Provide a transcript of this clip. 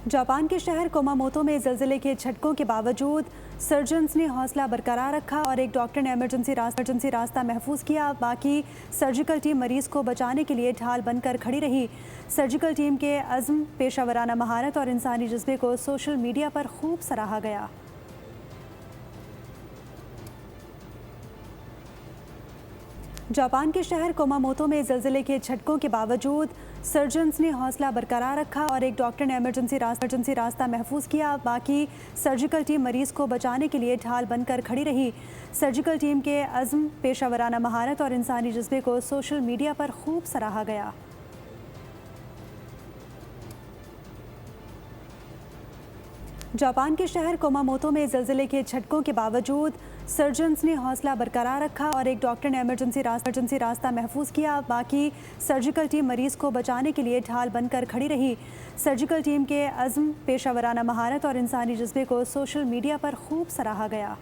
Japan के शहर कुमामोतो में ज़लज़ले के झटकों के बावजूद सर्जन्स ने हौसला बरकरार रखा और एक डॉक्टर ने इमरजेंसी रास्ता महफूज किया। बाकी सर्जिकल टीम मरीज़ को बचाने के लिए ढाल बनकर खड़ी रही। सर्जिकल टीम के अज़्म, पेशावराना महारत और इंसानी जज्बे को सोशल मीडिया पर खूब सराहा गया। जापान के शहर कुमामोतो में ज़लज़ले के झटकों के बावजूद सर्जन्स ने हौसला बरकरार रखा और एक डॉक्टर ने इमरजेंसी रास्ता महफूज किया। बाकी सर्जिकल टीम मरीज़ को बचाने के लिए ढाल बनकर खड़ी रही। सर्जिकल टीम के अज़्म, पेशावराना महारत और इंसानी जज्बे को सोशल मीडिया पर खूब सराहा गया। जापान के शहर कुमामोतो में ज़लज़ले के झटकों के बावजूद सर्जन्स ने हौसला बरकरार रखा और एक डॉक्टर ने इमरजेंसी रास्ता महफूज किया। बाकी सर्जिकल टीम मरीज़ को बचाने के लिए ढाल बनकर खड़ी रही। सर्जिकल टीम के अज़्म, पेशावराना महारत और इंसानी जज्बे को सोशल मीडिया पर खूब सराहा गया।